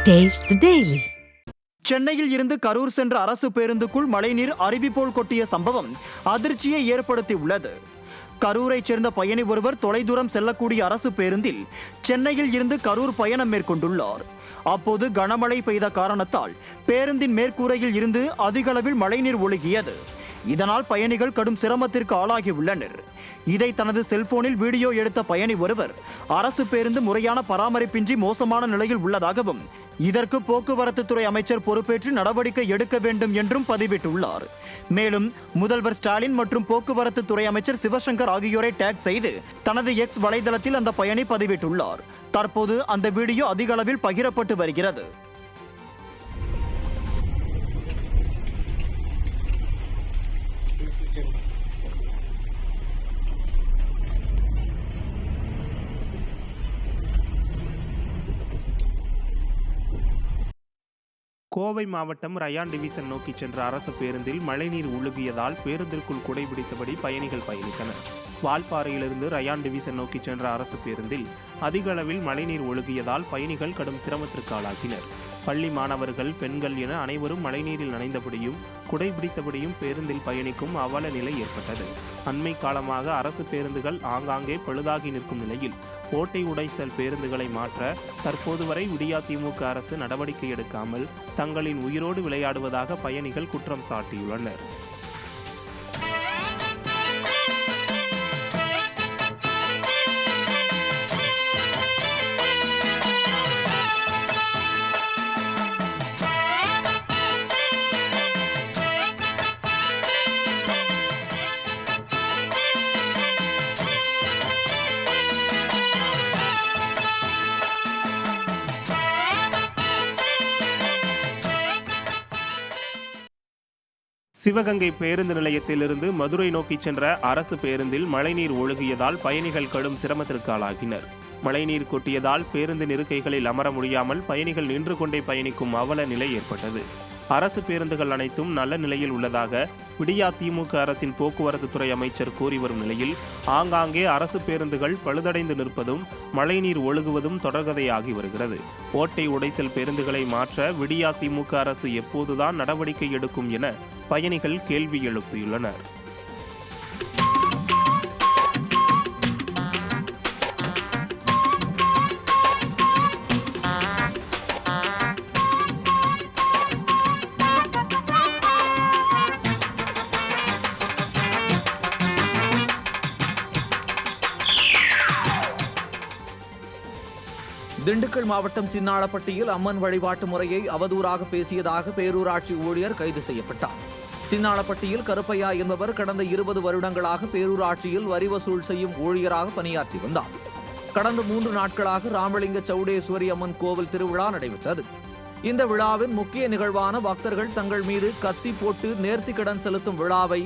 Taste the Daily. சென்னையில் இருந்து கரூர் சென்ற அரசு பேருந்துக்குள் மழைநீர் அருவி போல் கொட்டிய சம்பவம் அதிர்ச்சியை ஏற்படுத்தியுள்ளது. கரூரைச் சேர்ந்த பயணி ஒருவர் தொலைதூரம் செல்லக்கூடிய அரசு பேருந்தில் சென்னையில் இருந்து கரூர் பயணம் மேற்கொண்டுள்ளார். அப்போது கனமழை பெய்த காரணத்தால் பேருந்தின் மேற்கூரையில் இருந்து அதிக அளவில் மழைநீர் ஒழுகியது. இதனால் பயணிகள் கடும் சிரமத்திற்கு ஆளாகியுள்ளனர். இதை தனது செல்போனில் வீடியோ எடுத்த பயணி ஒருவர் அரசு பேருந்து முறையான பராமரிப்பின்றி மோசமான நிலையில் உள்ளதாகவும் இதற்கு போக்குவரத்து துறை அமைச்சர் பொறுப்பேற்று நடவடிக்கை எடுக்க வேண்டும் என்றும் பதிவிட்டுள்ளார். மேலும் முதல்வர் ஸ்டாலின் மற்றும் போக்குவரத்து துறை அமைச்சர் சிவசங்கர் ஆகியோரை டேக் செய்து தனது எக்ஸ் வலைதளத்தில் அந்த பயணி பதிவிட்டுள்ளார். தற்போது அந்த வீடியோ அதிக அளவில் பகிரப்பட்டு வருகிறது. கோவை மாவட்டம் ரயான் டிவிசன் நோக்கி சென்ற அரசு பேருந்தில் மழைநீர் ஒழுகியதால் பேருந்திற்குள் குடைபிடித்தபடி பயணிகள் பயணித்தனர். வால்பாறையிலிருந்து ரயான் டிவிசன் நோக்கி சென்ற அரசு பேருந்தில் அதிக அளவில் மழைநீர் ஒழுகியதால் பயணிகள் கடும் சிரமத்திற்கு ஆளாகினர். பள்ளி மாணவர்கள், பெண்கள் என அனைவரும் மழைநீரில் நனைந்தபடியும் குடைபிடித்தபடியும் பேருந்தில் பயணிக்கும் அவல நிலை ஏற்பட்டது. அண்மை காலமாக அரசு பேருந்துகள் ஆங்காங்கே பழுதாகி நிற்கும் நிலையில் ஓட்டை உடைசல் பேருந்துகளை மாற்ற தற்போது வரை விடியா திமுக அரசு நடவடிக்கை எடுக்காமல் தங்களின் உயிரோடு விளையாடுவதாக பயணிகள் குற்றம் சாட்டியுள்ளனர். சிவகங்கை பேருந்து நிலையத்திலிருந்து மதுரை நோக்கி சென்ற அரசு பேருந்தில் மழைநீர் ஒழுகியதால் பயணிகள் கடும் சிரமத்திற்கு ஆளாகினர். மழைநீர் கொட்டியதால் பேருந்து இருக்கைகளில் அமர முடியாமல் பயணிகள் நின்று கொண்டே பயணிக்கும் அவல நிலை ஏற்பட்டது. அரசு பேருந்துகள் அனைத்தும் நல்ல நிலையில் உள்ளதாக விடியா திமுக அரசின் போக்குவரத்து துறை அமைச்சர் கூறி வரும் நிலையில் ஆங்காங்கே அரசு பேருந்துகள் பழுதடைந்து நிற்பதும் மழைநீர் ஒழுகுவதும் தொடர்கதையாகி வருகிறது. ஓட்டை உடைசல் பேருந்துகளை மாற்ற விடியா திமுக அரசு எப்போதுதான் நடவடிக்கை எடுக்கும் என பயணிகள் கேள்வி எழுப்பியுள்ளனர். திண்டுக்கல் மாவட்டம் சின்னாளப்பட்டியில் அம்மன் வழிபாட்டு முறையை அவதூறாக பேசியதாக பேரூராட்சி ஊழியர் கைது செய்யப்பட்டார். சின்னாளப்பட்டியில் கருப்பையா என்பவர் கடந்த 20 வருடங்களாக பேரூராட்சியில் வரி வசூல் செய்யும் ஊழியராக பணியாற்றி வந்தார். கடந்த 3 நாட்களாக ராமலிங்க சௌடேஸ்வரி அம்மன் கோவில் திருவிழா நடைபெற்றது. இந்த விழாவின் முக்கிய நிகழ்வான பக்தர்கள் தங்கள் மீது கத்தி போட்டு நேர்த்திக்கடன் செலுத்தும் விழாவை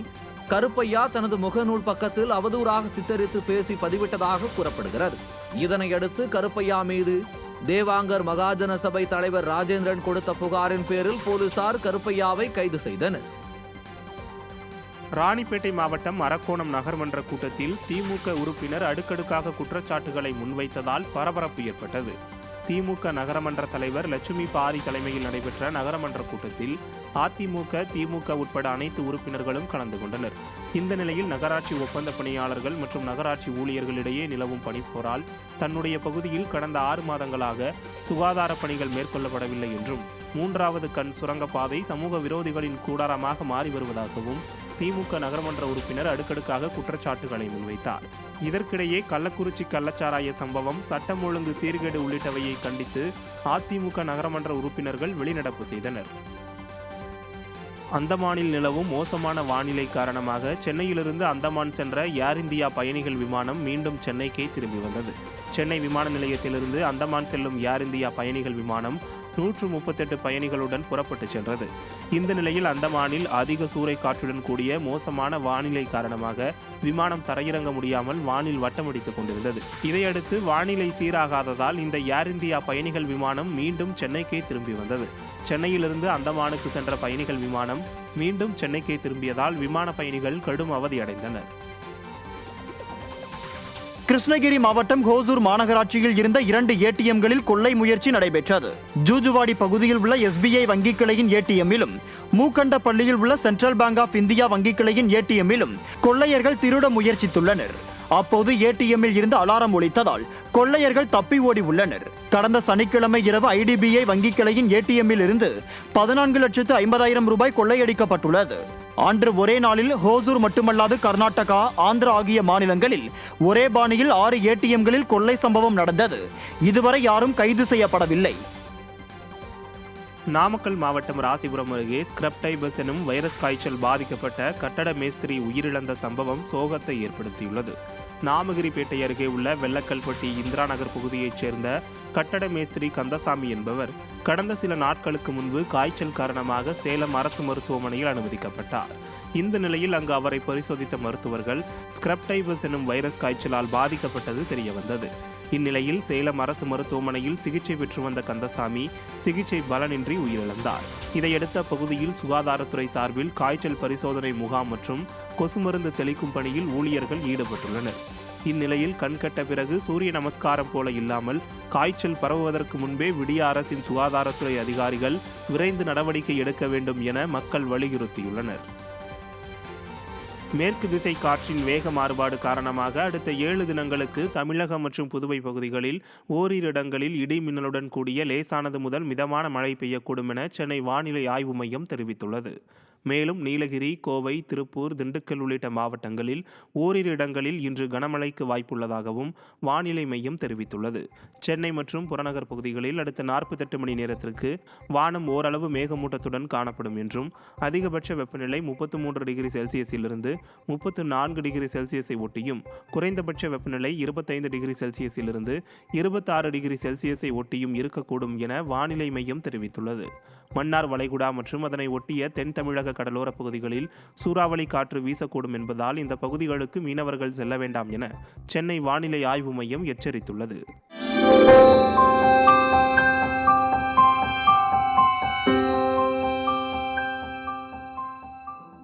கருப்பையா தனது முகநூல் பக்கத்தில் அவதூறாக சித்தரித்து பேசி பதிவிட்டதாக கூறப்படுகிறது. இதனையடுத்து கருப்பையா மீது தேவாங்கர் மகாஜன சபை தலைவர் ராஜேந்திரன் கொடுத்த புகாரின் பேரில் போலீசார் கருப்பையாவை கைது செய்தனர். ராணிப்பேட்டை மாவட்டம் அரக்கோணம் நகர்மன்ற கூட்டத்தில் திமுக உறுப்பினர் அடுக்கடுக்காக குற்றச்சாட்டுகளை முன்வைத்ததால் பரபரப்பு ஏற்பட்டது. திமுக நகரமன்ற தலைவர் லட்சுமி பாரி தலைமையில் நடைபெற்ற நகரமன்ற கூட்டத்தில் அதிமுக, திமுக உட்பட அனைத்து உறுப்பினர்களும் கலந்து கொண்டனர். இந்த நிலையில் நகராட்சி ஒப்பந்த பணியாளர்கள் மற்றும் நகராட்சி ஊழியர்களிடையே நிலவும் பணிப்போரால் தன்னுடைய பகுதியில் கடந்த 6 மாதங்களாக சுகாதார பணிகள் மேற்கொள்ளப்படவில்லை என்றும் 3வது கண் சுரங்கப்பாதை சமூக விரோதிகளின் கூடாரமாக மாறி வருவதாகவும் திமுக நகரமன்ற உறுப்பினர் அடுக்கடுக்காக குற்றச்சாட்டுகளை முன்வைத்தார். இதற்கிடையே கள்ளக்குறிச்சி கள்ளச்சாராய சம்பவம், சட்டம் ஒழுங்கு சீர்கேடு உள்ளிட்டவையை கண்டித்து அதிமுக நகரமன்ற உறுப்பினர்கள் வெளிநடப்பு செய்தனர். அந்தமானில் நிலவும் மோசமான வானிலை காரணமாக சென்னையிலிருந்து அந்தமான் சென்ற ஏர் இந்தியா பயணிகள் விமானம் மீண்டும் சென்னைக்கே திரும்பி வந்தது. சென்னை விமான நிலையத்திலிருந்து அந்தமான் செல்லும் ஏர் இந்தியா பயணிகள் விமானம் 138 பயணிகளுடன் புறப்பட்டு சென்றது. இந்த நிலையில் அந்தமானில் அதிக சூறைக்காற்றுடன் கூடிய மோசமான வானிலை காரணமாக விமானம் தரையிறங்க முடியாமல் வானில் வட்டமடித்துக் கொண்டிருந்தது. இதையடுத்து வானிலை சீராகாததால் இந்த ஏர் இந்தியா பயணிகள் விமானம் மீண்டும் சென்னைக்கே திரும்பி வந்தது. சென்னையிலிருந்து அந்தமானுக்கு சென்ற பயணிகள் விமானம் மீண்டும் சென்னைக்கே திரும்பியதால் விமான பயணிகள் கடும் அவதியடைந்தனர். கிருஷ்ணகிரி மாவட்டம் ஹோசூர் மாநகராட்சியில் இருந்த 2 ஏடிஎம்களில் கொள்ளை முயற்சி நடைபெற்றது. ஜூஜுவாடி பகுதியில் உள்ள SBI வங்கி கிளையின் ஏடிஎம்மிலும், மூக்கண்டப்பள்ளியில் உள்ள சென்ட்ரல் பேங்க் ஆஃப் இந்தியா வங்கி கிளையின் ஏடிஎம்மிலும் கொள்ளையர்கள் திருட முயற்சித்துள்ளனர். அப்போது ஏடிஎம்மில் இருந்து அலாரம் ஒலித்ததால் கொள்ளையர்கள் தப்பி ஓடி உள்ளனர். கடந்த சனிக்கிழமை இரவு IDBI வங்கி கிளையின் ஏடிஎம்மில் இருந்து 14,50,000 ரூபாய் கொள்ளையடிக்கப்பட்டுள்ளது. அன்று ஒரே நாளில் ஹோசூர் மட்டுமல்லாது கர்நாடகா, ஆந்திரா ஆகிய மாநிலங்களில் ஒரே பாணியில் 6 ஏடிஎம்களில் கொள்ளை சம்பவம் நடந்தது. இதுவரை யாரும் கைது செய்யப்படவில்லை. நாமக்கல் மாவட்டம் ராசிபுரம் அருகே ஸ்கிரப்டைபஸ் எனும் வைரஸ் காய்ச்சல் பாதிக்கப்பட்ட கட்டட மேஸ்திரி உயிரிழந்த சம்பவம் சோகத்தை ஏற்படுத்தியுள்ளது. நாமகிரிப்பேட்டை அருகே உள்ள வெள்ளக்கல்பட்டி இந்திரா நகர் பகுதியைச் சேர்ந்த கட்டட மேஸ்திரி கந்தசாமி என்பவர் கடந்த சில நாட்களுக்கு முன்பு காய்ச்சல் காரணமாக சேலம் அரசு மருத்துவமனையில் அனுமதிக்கப்பட்டார். இந்த நிலையில் அங்கு அவரை பரிசோதித்த மருத்துவர்கள் ஸ்கிரப்டைபஸ் எனும் வைரஸ் காய்ச்சலால் பாதிக்கப்பட்டது தெரியவந்தது. இந்நிலையில் சேலம் அரசு மருத்துவமனையில் சிகிச்சை பெற்று வந்த கந்தசாமி சிகிச்சை பலனின்றி உயிரிழந்தார். இதையடுத்து அப்பகுதியில் சுகாதாரத்துறை சார்பில் காய்ச்சல் பரிசோதனை முகாம் மற்றும் கொசு மருந்து தெளிக்கும் பணியில் ஊழியர்கள் ஈடுபட்டுள்ளனர். இந்நிலையில் கண்கட்ட பிறகு சூரிய நமஸ்காரம் போல இல்லாமல் காய்ச்சல் பரவுவதற்கு முன்பே விடிய அரசின் சுகாதாரத்துறை அதிகாரிகள் விரைந்து நடவடிக்கை எடுக்க வேண்டும் என மக்கள் வலியுறுத்தியுள்ளனர். மேற்கு திசை காற்றின் வேக மாறுபாடு காரணமாக அடுத்த 7 தினங்களுக்கு தமிழகம் மற்றும் புதுவை பகுதிகளில் ஓரிரு இடங்களில் இடி மின்னலுடன் கூடிய லேசானது முதல் மிதமான மழை பெய்யக்கூடும் என சென்னை வானிலை ஆய்வு மையம் தெரிவித்துள்ளது. மேலும் நீலகிரி, கோவை, திருப்பூர், திண்டுக்கல் உள்ளிட்ட மாவட்டங்களில் ஓரிரு இடங்களில் இன்று கனமழைக்கு வாய்ப்புள்ளதாகவும் வானிலை மையம் தெரிவித்துள்ளது. சென்னை மற்றும் புறநகர் பகுதிகளில் அடுத்த 48 மணி நேரத்திற்கு வானம் ஓரளவு மேகமூட்டத்துடன் காணப்படும் என்றும் அதிகபட்ச வெப்பநிலை 33 டிகிரி செல்சியஸிலிருந்து 34 டிகிரி செல்சியஸை ஒட்டியும் குறைந்தபட்ச வெப்பநிலை 25 டிகிரி செல்சியஸிலிருந்து 26 டிகிரி செல்சியஸை ஒட்டியும் இருக்கக்கூடும் என வானிலை மையம் தெரிவித்துள்ளது. மன்னார் வளைகுடா மற்றும் அதனை ஒட்டிய தென் தமிழக கடலோர பகுதிகளில் சூறாவளி காற்று வீசக்கூடும் என்பதால் இந்த பகுதிகளுக்கு மீனவர்கள் செல்ல வேண்டாம் என சென்னை வானிலை ஆய்வு மையம் எச்சரித்துள்ளது.